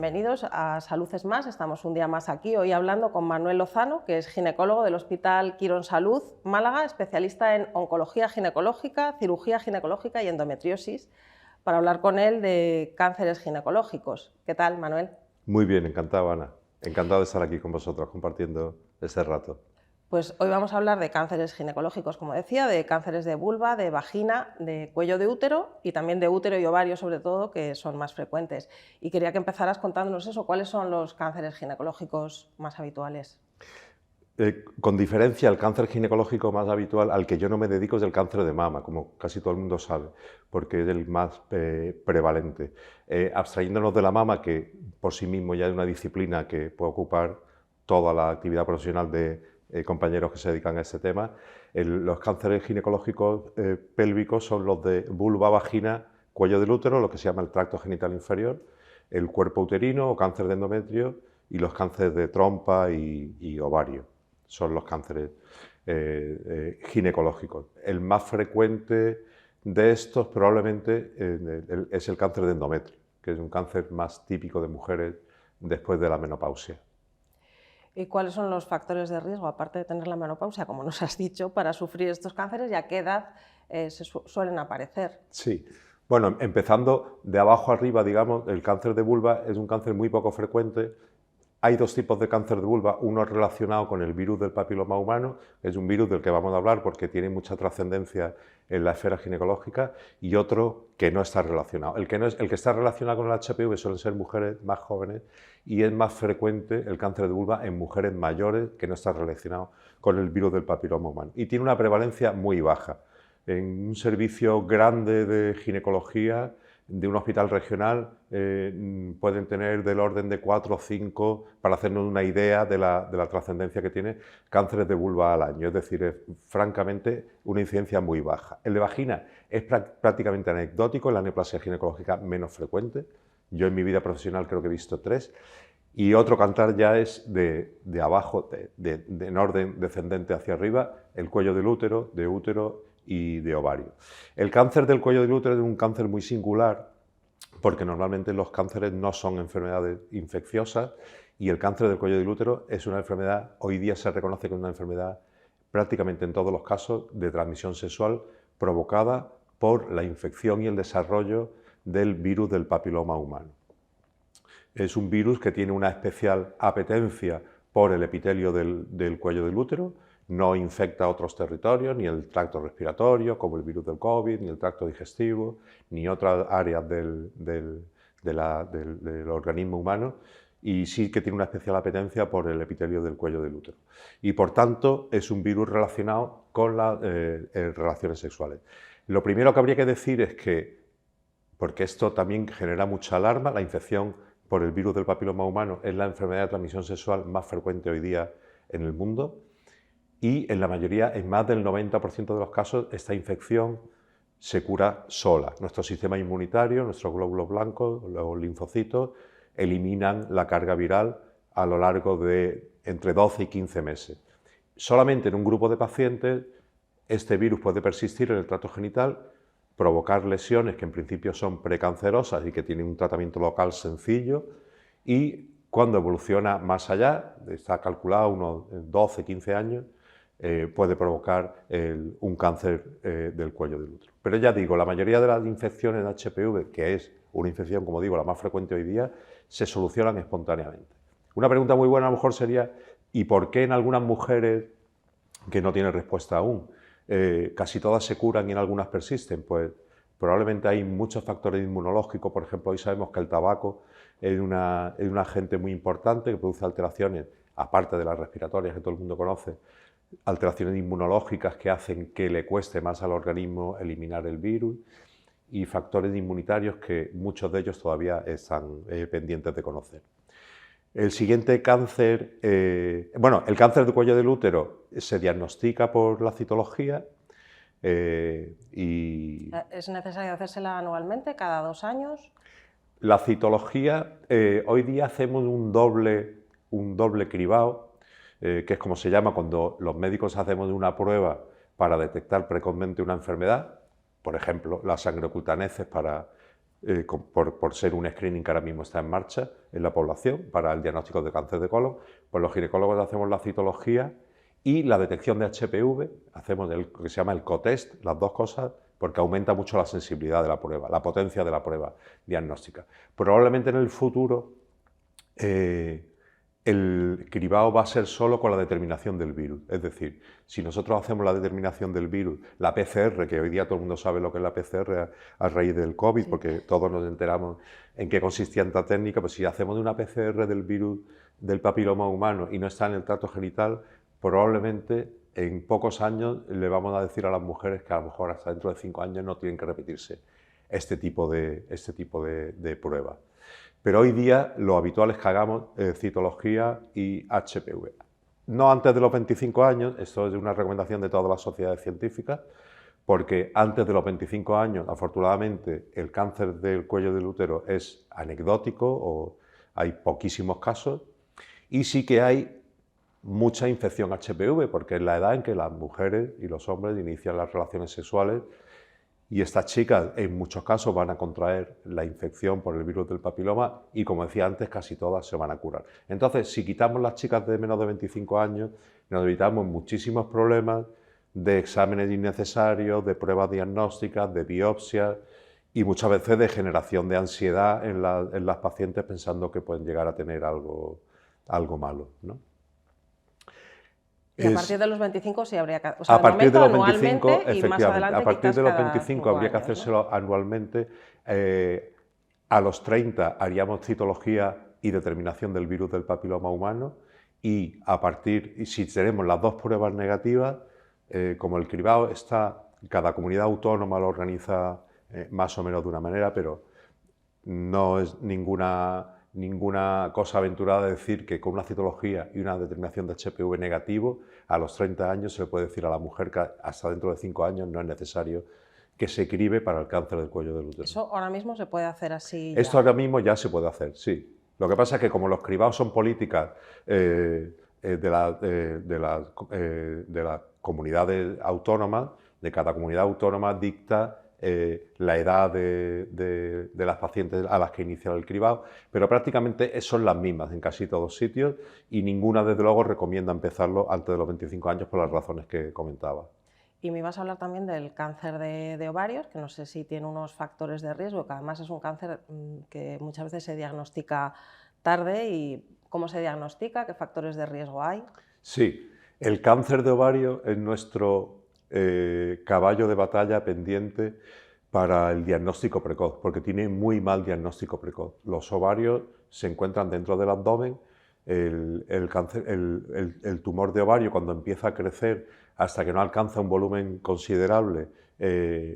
bienvenidos a Salud es Más. Estamos un día más aquí, hoy hablando con Manuel Lozano, que es ginecólogo del Hospital Quirón Salud, Málaga, especialista en oncología ginecológica, cirugía ginecológica y endometriosis, para hablar con él de cánceres ginecológicos. ¿Qué tal, Manuel? Muy bien, encantado, Ana. Encantado de estar aquí con vosotros compartiendo este rato. Pues hoy vamos a hablar de cánceres ginecológicos, como decía, de cánceres de vulva, de vagina, de cuello de útero y también de útero y ovario, sobre todo, que son más frecuentes. Y quería que empezaras contándonos eso, ¿cuáles son los cánceres ginecológicos más habituales? Con diferencia, el cáncer ginecológico más habitual al que yo no me dedico es el cáncer de mama, como casi todo el mundo sabe, porque es el más prevalente. Abstrayéndonos de la mama, que por sí mismo ya es una disciplina que puede ocupar toda la actividad profesional de compañeros que se dedican a este tema, los cánceres ginecológicos pélvicos son los de vulva, vagina, cuello del útero, lo que se llama el tracto genital inferior, el cuerpo uterino o cáncer de endometrio y los cánceres de trompa y ovario. Son los cánceres ginecológicos. El más frecuente de estos probablemente es el cáncer de endometrio, que es un cáncer más típico de mujeres después de la menopausia. ¿Y cuáles son los factores de riesgo, aparte de tener la menopausia, como nos has dicho, para sufrir estos cánceres y a qué edad suelen aparecer? Sí. Bueno, empezando de abajo arriba, digamos, el cáncer de vulva es un cáncer muy poco frecuente. Hay dos tipos de cáncer de vulva, uno relacionado con el virus del papiloma humano, es un virus del que vamos a hablar porque tiene mucha trascendencia en la esfera ginecológica, y otro que no está relacionado. El que está relacionado con el HPV suelen ser mujeres más jóvenes y es más frecuente el cáncer de vulva en mujeres mayores que no está relacionado con el virus del papiloma humano. Y tiene una prevalencia muy baja. En un servicio grande de ginecología de un hospital regional pueden tener del orden de 4 o 5, para hacernos una idea de la trascendencia que tiene, cánceres de vulva al año, es decir, es francamente una incidencia muy baja. El de vagina es prácticamente anecdótico, la neoplasia ginecológica menos frecuente. Yo en mi vida profesional creo que he visto 3. Y otro cantar ya es de abajo, en orden descendente hacia arriba, el cuello del útero y de ovario. El cáncer del cuello del útero es un cáncer muy singular porque normalmente los cánceres no son enfermedades infecciosas y el cáncer del cuello del útero es una enfermedad, hoy día se reconoce como una enfermedad prácticamente en todos los casos de transmisión sexual provocada por la infección y el desarrollo del virus del papiloma humano. Es un virus que tiene una especial apetencia por el epitelio del cuello del útero, no infecta otros territorios, ni el tracto respiratorio, como el virus del COVID, ni el tracto digestivo, ni otras áreas del organismo humano, y sí que tiene una especial apetencia por el epitelio del cuello del útero. Y por tanto es un virus relacionado con las relaciones sexuales. Lo primero que habría que decir es que, porque esto también genera mucha alarma, la infección por el virus del papiloma humano es la enfermedad de transmisión sexual más frecuente hoy día en el mundo. Y en la mayoría, en más del 90% de los casos, esta infección se cura sola. Nuestro sistema inmunitario, nuestros glóbulos blancos, los linfocitos, eliminan la carga viral a lo largo de entre 12 y 15 meses. Solamente en un grupo de pacientes este virus puede persistir en el tracto genital, provocar lesiones que en principio son precancerosas y que tienen un tratamiento local sencillo, y cuando evoluciona más allá, está calculado unos 12, 15 años, puede provocar un cáncer del cuello del útero. Pero ya digo, la mayoría de las infecciones de HPV, que es una infección, como digo, la más frecuente hoy día, se solucionan espontáneamente. Una pregunta muy buena a lo mejor sería, ¿y por qué en algunas mujeres, que no tienen respuesta aún, casi todas se curan y en algunas persisten? Pues probablemente hay muchos factores inmunológicos. Por ejemplo, hoy sabemos que el tabaco es un agente muy importante que produce alteraciones, aparte de las respiratorias que todo el mundo conoce, alteraciones inmunológicas que hacen que le cueste más al organismo eliminar el virus, y factores inmunitarios que muchos de ellos todavía están pendientes de conocer. El siguiente cáncer, el cáncer del cuello del útero se diagnostica por la citología. ¿Es necesario hacérsela anualmente, cada 2 años? La citología, hoy día hacemos un doble cribado, que es como se llama cuando los médicos hacemos una prueba para detectar precozmente una enfermedad, por ejemplo, la sangre oculta neces para por ser un screening que ahora mismo está en marcha en la población para el diagnóstico de cáncer de colon, pues los ginecólogos hacemos la citología y la detección de HPV, hacemos lo que se llama el cotest, las dos cosas, porque aumenta mucho la sensibilidad de la prueba, la potencia de la prueba diagnóstica. Probablemente en el futuro el cribado va a ser solo con la determinación del virus. Es decir, si nosotros hacemos la determinación del virus, la PCR, que hoy día todo el mundo sabe lo que es la PCR a raíz del COVID, sí, porque todos nos enteramos en qué consistía esta técnica, pues si hacemos una PCR del virus del papiloma humano y no está en el tracto genital, probablemente en pocos años le vamos a decir a las mujeres que a lo mejor hasta dentro de 5 años no tienen que repetirse este tipo de pruebas. Pero hoy día lo habitual es que hagamos citología y HPV. No antes de los 25 años, esto es una recomendación de todas las sociedades científicas, porque antes de los 25 años, afortunadamente, el cáncer del cuello del útero es anecdótico o hay poquísimos casos, y sí que hay mucha infección HPV, porque es la edad en que las mujeres y los hombres inician las relaciones sexuales. Y estas chicas, en muchos casos, van a contraer la infección por el virus del papiloma y, como decía antes, casi todas se van a curar. Entonces, si quitamos las chicas de menos de 25 años, nos evitamos muchísimos problemas de exámenes innecesarios, de pruebas diagnósticas, de biopsias y muchas veces de generación de ansiedad en las pacientes pensando que pueden llegar a tener algo malo, ¿no? Y a partir de los 25 sí habría que... O sea, a partir de los 25, y más adelante, a partir de los 25 habría que hacérselo, ¿no?, anualmente. A los 30 haríamos citología y determinación del virus del papiloma humano y si tenemos las dos pruebas negativas, como el cribado está, cada comunidad autónoma lo organiza más o menos de una manera, pero no es ninguna cosa aventurada decir que con una citología y una determinación de HPV negativo, a los 30 años se le puede decir a la mujer que hasta dentro de 5 años no es necesario que se cribe para el cáncer del cuello del útero. ¿Eso ahora mismo se puede hacer así? Esto ahora mismo ya se puede hacer, sí. Lo que pasa es que como los cribados son políticas de las comunidades autónomas, de cada comunidad autónoma dicta la edad de las pacientes a las que inicia el cribado, pero prácticamente son las mismas en casi todos sitios y ninguna, desde luego, recomienda empezarlo antes de los 25 años por las razones que comentaba. Y me ibas a hablar también del cáncer de ovarios, que no sé si tiene unos factores de riesgo, que además es un cáncer que muchas veces se diagnostica tarde. ¿Y cómo se diagnostica? ¿Qué factores de riesgo hay? Sí, el cáncer de ovario es nuestro caballo de batalla pendiente para el diagnóstico precoz, porque tiene muy mal diagnóstico precoz. Los ovarios se encuentran dentro del abdomen, el tumor de ovario, cuando empieza a crecer hasta que no alcanza un volumen considerable,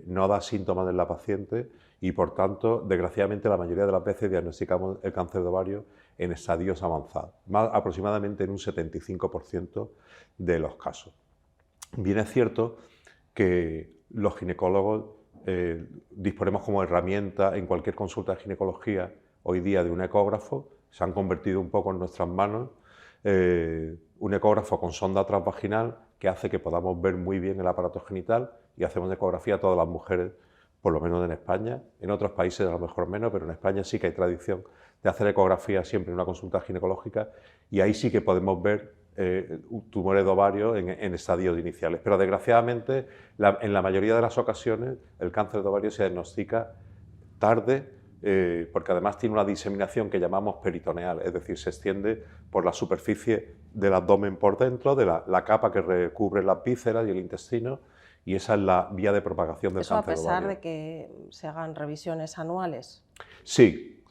no da síntomas en la paciente y, por tanto, desgraciadamente, la mayoría de las veces diagnosticamos el cáncer de ovario en estadios avanzados, aproximadamente en un 75% de los casos. Bien es cierto que los ginecólogos disponemos como herramienta en cualquier consulta de ginecología hoy día de un ecógrafo, se han convertido un poco en nuestras manos, un ecógrafo con sonda transvaginal que hace que podamos ver muy bien el aparato genital y hacemos ecografía a todas las mujeres, por lo menos en España. En otros países a lo mejor menos, pero en España sí que hay tradición de hacer ecografía siempre en una consulta ginecológica y ahí sí que podemos ver tumores de ovario en estadios iniciales. Pero desgraciadamente, en la mayoría de las ocasiones, el cáncer de ovario se diagnostica tarde, porque además tiene una diseminación que llamamos peritoneal, es decir, se extiende por la superficie del abdomen por dentro, de la capa que recubre las vísceras y el intestino, y esa es la vía de propagación del cáncer de ovario. ¿Eso a pesar de que se hagan revisiones anuales? Sí,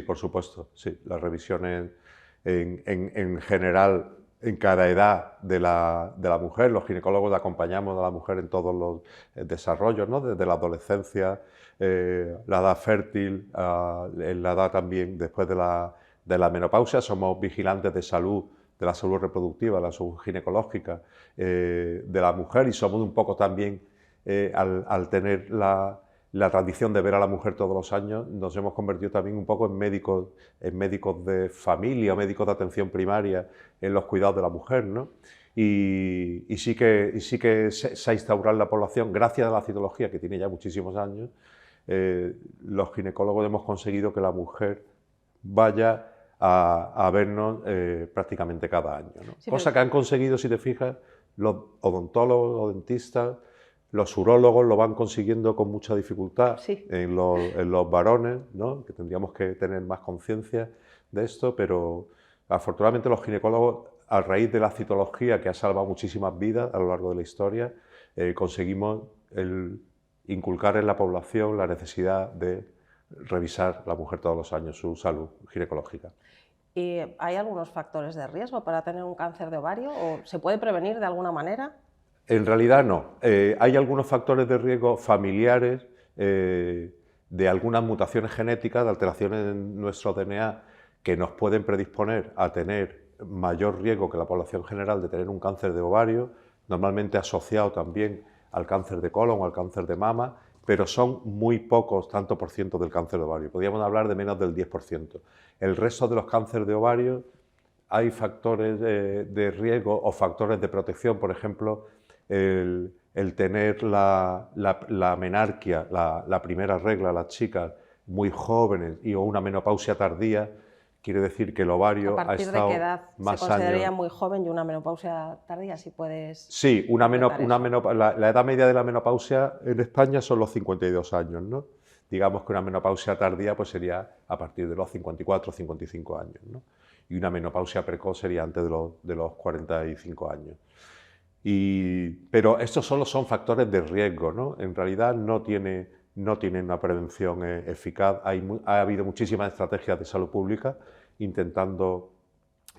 por supuesto. Sí. Las revisiones en general, en cada edad de la mujer, los ginecólogos acompañamos a la mujer en todos los desarrollos, ¿no? Desde la adolescencia, la edad fértil, en la edad también después de la menopausia, somos vigilantes de la salud reproductiva, de la salud ginecológica de la mujer y somos un poco también, al tener la tradición de ver a la mujer todos los años, nos hemos convertido también un poco en médicos de familia, médicos de atención primaria en los cuidados de la mujer, ¿no? Y sí que se ha instaurado en la población, gracias a la citología, que tiene ya muchísimos años, los ginecólogos hemos conseguido que la mujer vaya a vernos prácticamente cada año, ¿no? Sí, Cosa que han conseguido, si te fijas, los odontólogos, los dentistas, los urólogos lo van consiguiendo con mucha dificultad sí. en los varones, ¿no? Que tendríamos que tener más conciencia de esto, pero afortunadamente los ginecólogos, a raíz de la citología, que ha salvado muchísimas vidas a lo largo de la historia, conseguimos inculcar en la población la necesidad de revisar la mujer todos los años su salud ginecológica. ¿Y hay algunos factores de riesgo para tener un cáncer de ovario o se puede prevenir de alguna manera? En realidad no. Hay algunos factores de riesgo familiares de algunas mutaciones genéticas, de alteraciones en nuestro DNA que nos pueden predisponer a tener mayor riesgo que la población general de tener un cáncer de ovario, normalmente asociado también al cáncer de colon o al cáncer de mama, pero son muy pocos, tanto por ciento del cáncer de ovario. Podríamos hablar de menos del 10%. El resto de los cánceres de ovario hay factores de riesgo o factores de protección, por ejemplo, el tener la menarquia, la primera regla, las chicas muy jóvenes o una menopausia tardía, quiere decir que el ovario ha estado ¿A partir de qué edad más se consideraría años. muy joven y una menopausia tardía? Si puedes. Sí, concretar la edad media de la menopausia en España son los 52 años, ¿no? Digamos que una menopausia tardía pues sería a partir de los 54 o 55 años, ¿no? Y una menopausia precoz sería antes de los 45 años. Pero estos solo son factores de riesgo, ¿no? En realidad no tienen una prevención eficaz. Ha habido muchísimas estrategias de salud pública intentando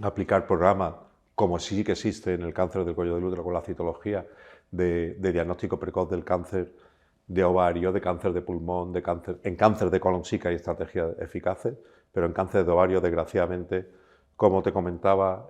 aplicar programas, como sí que existe en el cáncer del cuello del útero con la citología, de diagnóstico precoz del cáncer de ovario, de cáncer de pulmón, en cáncer de colon sí que hay estrategias eficaces, pero en cáncer de ovario, desgraciadamente, como te comentaba,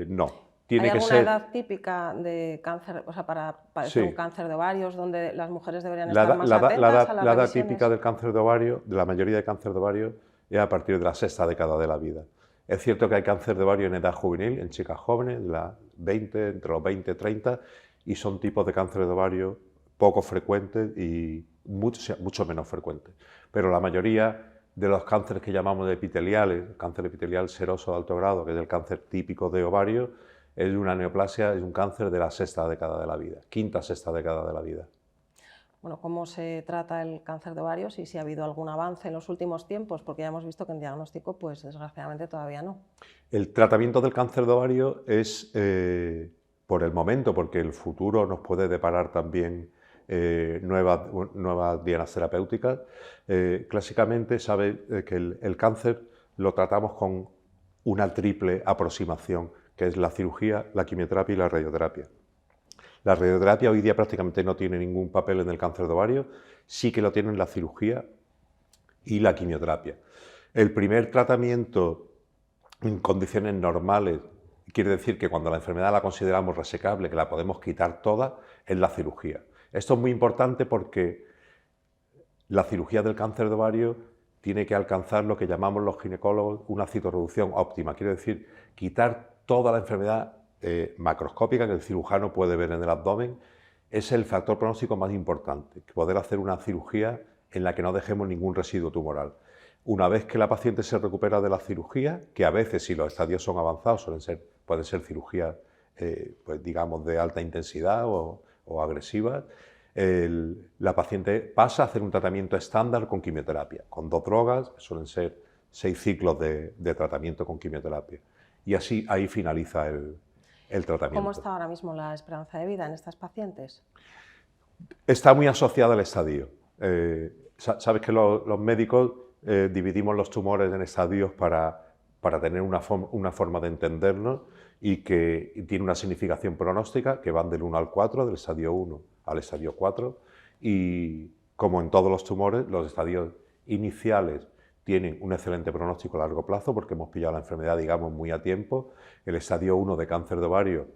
no. ¿Hay alguna edad típica de cáncer, o sea, para padecer un cáncer de ovarios, donde las mujeres deberían estar más atentas a las revisiones? La edad típica del cáncer de ovario, de la mayoría de cáncer de ovario, es a partir de la sexta década de la vida. Es cierto que hay cáncer de ovario en edad juvenil, en chicas jóvenes, entre los 20 y 30, y son tipos de cáncer de ovario poco frecuentes y mucho menos frecuentes. Pero la mayoría de los cánceres que llamamos epiteliales, cáncer epitelial seroso de alto grado, que es el cáncer típico de ovario, es una neoplasia, es un cáncer de la sexta década de la vida, quinta, sexta década de la vida. Bueno, ¿cómo se trata el cáncer de ovarios y si ha habido algún avance en los últimos tiempos? Porque ya hemos visto que en diagnóstico, pues desgraciadamente todavía no. El tratamiento del cáncer de ovario es, por el momento, porque el futuro nos puede deparar también nuevas dianas terapéuticas, clásicamente sabe que el cáncer lo tratamos con una triple aproximación, que es la cirugía, la quimioterapia y la radioterapia. La radioterapia hoy día prácticamente no tiene ningún papel en el cáncer de ovario, sí que lo tienen la cirugía y la quimioterapia. El primer tratamiento en condiciones normales, quiere decir que cuando la enfermedad la consideramos resecable, que la podemos quitar toda, es la cirugía. Esto es muy importante porque la cirugía del cáncer de ovario tiene que alcanzar lo que llamamos los ginecólogos una citorreducción óptima, quiere decir quitar toda la enfermedad macroscópica que el cirujano puede ver en el abdomen. Es el factor pronóstico más importante, poder hacer una cirugía en la que no dejemos ningún residuo tumoral. Una vez que la paciente se recupera de la cirugía, que a veces si los estadios son avanzados pueden ser cirugías pues digamos de alta intensidad o agresivas, la paciente pasa a hacer un tratamiento estándar con quimioterapia, con 2 drogas, que suelen ser 6 ciclos de tratamiento con quimioterapia. Y así ahí finaliza el tratamiento. ¿Cómo está ahora mismo la esperanza de vida en estas pacientes? Está muy asociada al estadio. Sabes que los médicos dividimos los tumores en estadios para tener una forma de entendernos y que tiene una significación pronóstica que van del 1 al 4, del estadio 1 al estadio 4, y como en todos los tumores, los estadios iniciales tienen un excelente pronóstico a largo plazo porque hemos pillado la enfermedad, digamos, muy a tiempo. El estadio 1 de cáncer de ovario,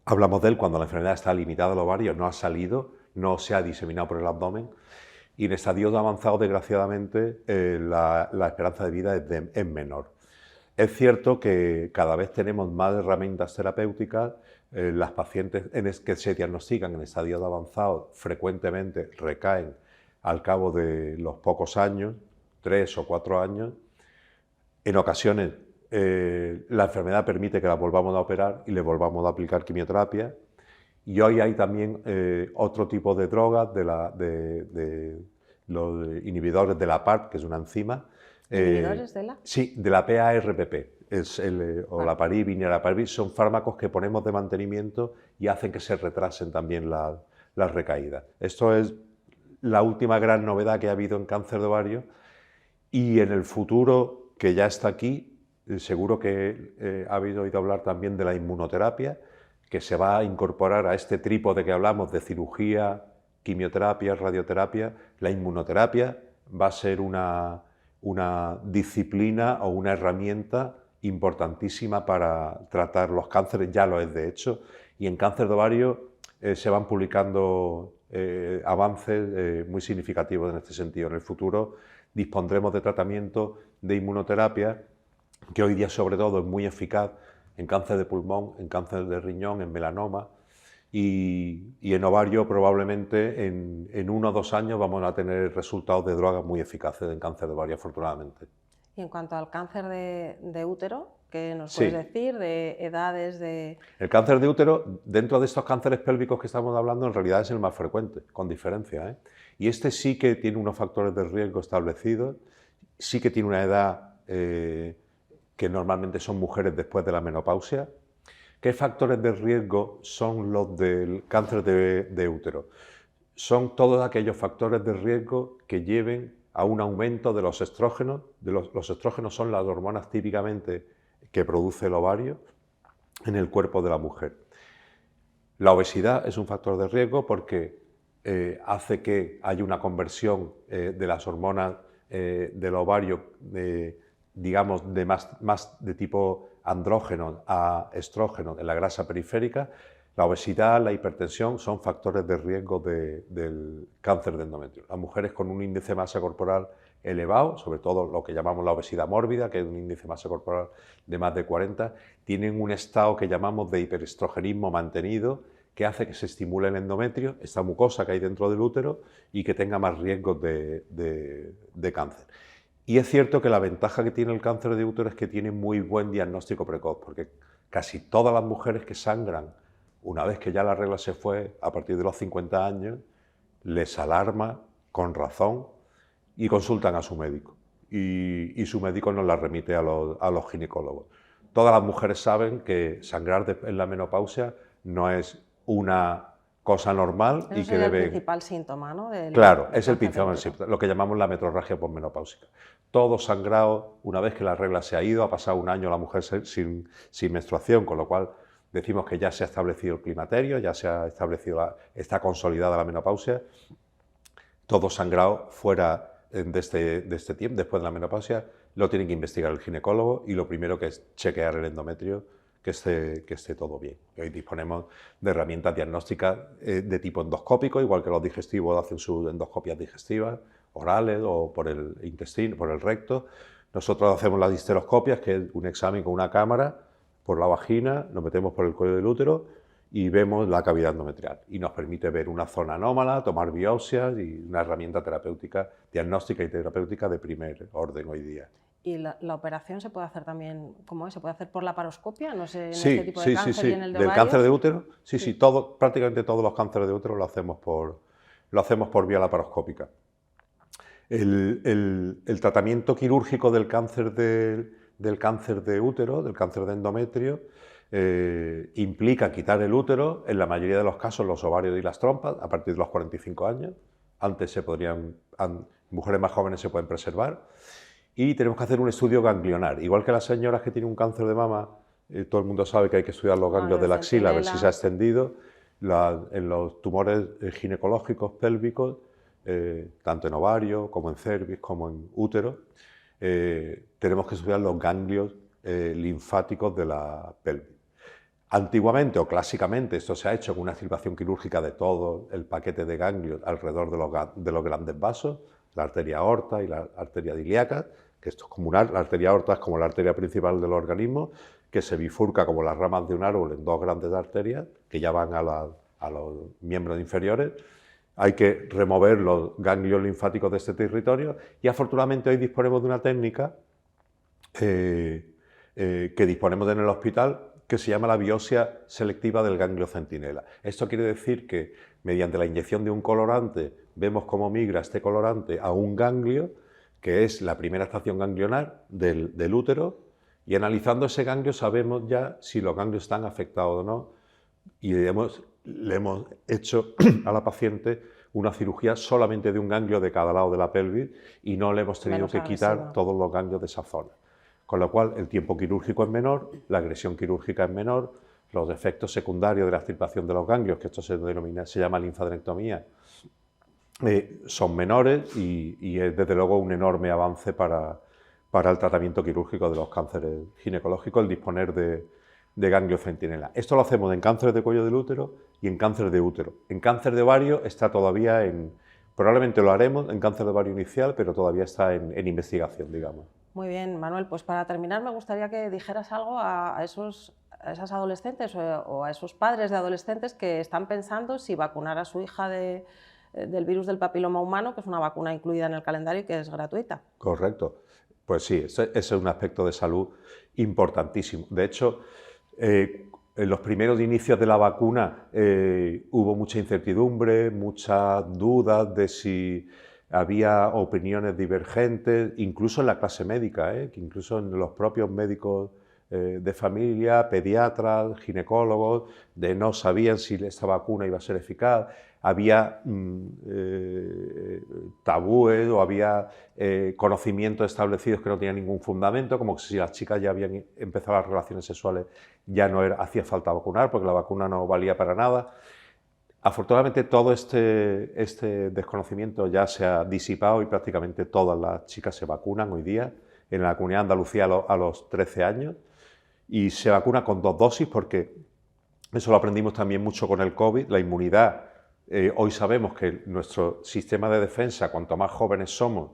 hablamos de él cuando la enfermedad está limitada al ovario, no ha salido, no se ha diseminado por el abdomen. Y en estadios avanzados, desgraciadamente, la esperanza de vida es menor. Es cierto que cada vez tenemos más herramientas terapéuticas. Las pacientes que se diagnostican en estadios avanzados frecuentemente recaen al cabo de los pocos años, 3 o 4 años. En ocasiones la enfermedad permite que la volvamos a operar y le volvamos a aplicar quimioterapia. Y hoy hay también otro tipo de drogas, de los inhibidores de la PARP, que es una enzima. ¿Inhibidores de la? Sí, de la PARPP, o la paribin y la paribin, son fármacos que ponemos de mantenimiento y hacen que se retrasen también las recaídas. Esto es la última gran novedad que ha habido en cáncer de ovario, y en el futuro, que ya está aquí, seguro que habéis oído hablar también de la inmunoterapia, que se va a incorporar a este trípode que hablamos de cirugía, quimioterapia, radioterapia. La inmunoterapia va a ser una disciplina o una herramienta importantísima para tratar los cánceres, ya lo es de hecho, y en cáncer de ovario se van publicando avances muy significativos en este sentido. En el futuro dispondremos de tratamiento de inmunoterapia que hoy día sobre todo es muy eficaz en cáncer de pulmón, en cáncer de riñón, en melanoma, y en ovario probablemente en 1 o 2 años vamos a tener resultados de drogas muy eficaces en cáncer de ovario, afortunadamente. Y en cuanto al cáncer de útero, ¿qué nos puedes decir de edades? El cáncer de útero, dentro de estos cánceres pélvicos que estamos hablando, en realidad es el más frecuente, con diferencia, ¿eh? Y este sí que tiene unos factores de riesgo establecidos, sí que tiene una edad que normalmente son mujeres después de la menopausia. ¿Qué factores de riesgo son los del cáncer de útero? Son todos aquellos factores de riesgo que lleven a un aumento de los estrógenos. Los estrógenos son las hormonas típicamente que produce el ovario en el cuerpo de la mujer. La obesidad es un factor de riesgo porque hace que haya una conversión de las hormonas del ovario, digamos, de más de tipo andrógeno a estrógeno en la grasa periférica. La obesidad, la hipertensión son factores de riesgo del cáncer de endometrio. Las mujeres con un índice de masa corporal elevado, sobre todo lo que llamamos la obesidad mórbida, que es un índice de masa corporal de más de 40, tienen un estado que llamamos de hiperestrogenismo mantenido, que hace que se estimule el endometrio, esta mucosa que hay dentro del útero, y que tenga más riesgos de cáncer. Y es cierto que la ventaja que tiene el cáncer de útero es que tiene muy buen diagnóstico precoz, porque casi todas las mujeres que sangran una vez que ya la regla se fue, a partir de los 50 años, les alarma con razón y consultan a su médico. Y su médico nos la remite a los ginecólogos. Todas las mujeres saben que sangrar en la menopausia no es una cosa normal. Eso y que debe... el principal síntoma, ¿no? Claro, es el principal síntoma, lo que llamamos la metrorragia posmenopáusica. Todo sangrado, una vez que la regla se ha ido, ha pasado un año la mujer sin menstruación, con lo cual decimos que ya se ha establecido el climaterio, ya se ha establecido, está consolidada la menopausia. Todo sangrado fuera de este tiempo, después de la menopausia, lo tiene que investigar el ginecólogo, y lo primero que es chequear el endometrio, que esté todo bien. Hoy disponemos de herramientas diagnósticas de tipo endoscópico, igual que los digestivos hacen sus endoscopias digestivas, orales o por el intestino, por el recto. Nosotros hacemos las histeroscopias, que es un examen con una cámara por la vagina, nos metemos por el cuello del útero y vemos la cavidad endometrial. Y nos permite ver una zona anómala, tomar biopsias, y una herramienta terapéutica, diagnóstica y terapéutica de primer orden hoy día. ¿Y la operación se puede hacer también, cómo es? ¿Se puede hacer por laparoscopia? No sé, en sí, este tipo de cáncer y en el de ¿Del ovario? cáncer de útero? Sí, prácticamente todos los cánceres de útero lo hacemos por vía laparoscópica. El tratamiento quirúrgico del cáncer de útero, del cáncer de endometrio, implica quitar el útero, en la mayoría de los casos los ovarios y las trompas, a partir de los 45 años. Antes mujeres más jóvenes se pueden preservar. Y tenemos que hacer un estudio ganglionar. Igual que las señoras que tienen un cáncer de mama, todo el mundo sabe que hay que estudiar los ganglios de la axila, a ver si se ha extendido. En los tumores ginecológicos pélvicos, tanto en ovario, como en cervix, como en útero, tenemos que estudiar los ganglios linfáticos de la pelvis. Antiguamente o clásicamente esto se ha hecho con una extirpación quirúrgica de todo el paquete de ganglios alrededor de los grandes vasos, la arteria aorta y la arteria ilíaca, que esto es comunal. La arteria aorta es como la arteria principal del organismo, que se bifurca como las ramas de un árbol en dos grandes arterias, que ya van a los miembros inferiores. hay que remover los ganglios linfáticos de este territorio y afortunadamente hoy disponemos de una técnica que disponemos en el hospital que se llama la biopsia selectiva del ganglio centinela. Esto quiere decir que mediante la inyección de un colorante vemos cómo migra este colorante a un ganglio, que es la primera estación ganglionar del útero, y analizando ese ganglio sabemos ya si los ganglios están afectados o no, y le hemos hecho a la paciente una cirugía solamente de un ganglio de cada lado de la pelvis y no le hemos tenido que quitar todos los ganglios de esa zona. Con lo cual el tiempo quirúrgico es menor, la agresión quirúrgica es menor, los efectos secundarios de la extirpación de los ganglios, que esto se llama linfadenectomía, son menores y es desde luego un enorme avance para el tratamiento quirúrgico de los cánceres ginecológicos el disponer de ganglio centinela. Esto lo hacemos en cáncer de cuello del útero y en cáncer de útero. En cáncer de ovario está todavía probablemente lo haremos en cáncer de ovario inicial, pero todavía está en investigación, digamos. Muy bien, Manuel, pues para terminar me gustaría que dijeras algo a esas adolescentes o a esos padres de adolescentes que están pensando si vacunar a su hija del virus del papiloma humano, que es una vacuna incluida en el calendario y que es gratuita. Correcto. Pues sí, ese es un aspecto de salud importantísimo. De hecho, en los primeros inicios de la vacuna hubo mucha incertidumbre, muchas dudas de si había opiniones divergentes, incluso en la clase médica, que incluso en los propios médicos de familia, pediatras, ginecólogos, no sabían si esta vacuna iba a ser eficaz. Había tabúes o había conocimientos establecidos que no tenían ningún fundamento, como que si las chicas ya habían empezado las relaciones sexuales ya no hacía falta vacunar porque la vacuna no valía para nada. Afortunadamente todo este desconocimiento ya se ha disipado y prácticamente todas las chicas se vacunan hoy día en la Comunidad de Andalucía a los 13 años y se vacuna con 2 dosis porque eso lo aprendimos también mucho con el COVID, la inmunidad. Hoy sabemos que nuestro sistema de defensa, cuanto más jóvenes somos,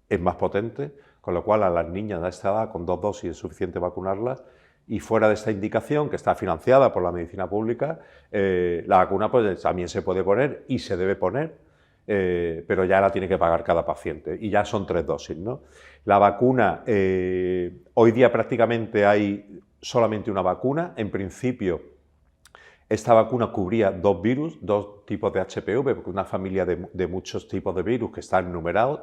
es más potente, con lo cual a las niñas de esta edad con 2 dosis es suficiente vacunarlas. Y fuera de esta indicación, que está financiada por la medicina pública, la vacuna pues, también se puede poner y se debe poner, pero ya la tiene que pagar cada paciente y ya son 3 dosis, ¿no? La vacuna, hoy día prácticamente hay solamente una vacuna. En principio, esta vacuna cubría 2 virus, 2 tipos de HPV, porque una familia de muchos tipos de virus que están numerados,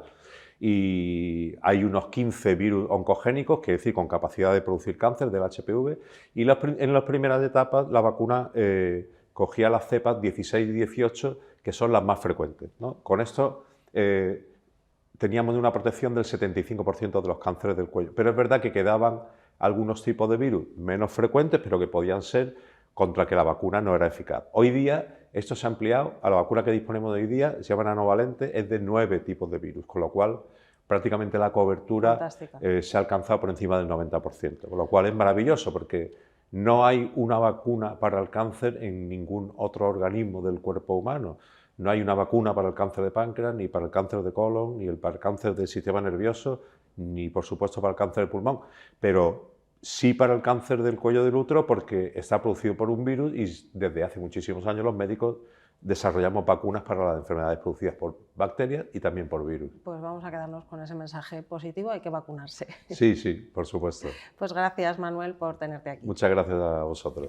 y hay unos 15 virus oncogénicos, que es decir, con capacidad de producir cáncer del HPV, y en las primeras etapas la vacuna cogía las cepas 16 y 18, que son las más frecuentes, ¿no? Con esto teníamos una protección del 75% de los cánceres del cuello, pero es verdad que quedaban algunos tipos de virus menos frecuentes, pero que podían ser contra que la vacuna no era eficaz. Hoy día esto se ha ampliado a la vacuna que disponemos de hoy día, se llama nanovalente, es de 9 tipos de virus, con lo cual prácticamente la cobertura se ha alcanzado por encima del 90%, con lo cual es maravilloso porque no hay una vacuna para el cáncer en ningún otro organismo del cuerpo humano. No hay una vacuna para el cáncer de páncreas, ni para el cáncer de colon, ni para el cáncer del sistema nervioso, ni por supuesto para el cáncer del pulmón, pero sí para el cáncer del cuello del útero porque está producido por un virus y desde hace muchísimos años los médicos desarrollamos vacunas para las enfermedades producidas por bacterias y también por virus. Pues vamos a quedarnos con ese mensaje positivo, hay que vacunarse. Sí, sí, por supuesto. Pues gracias, Manuel, por tenerte aquí. Muchas gracias a vosotros.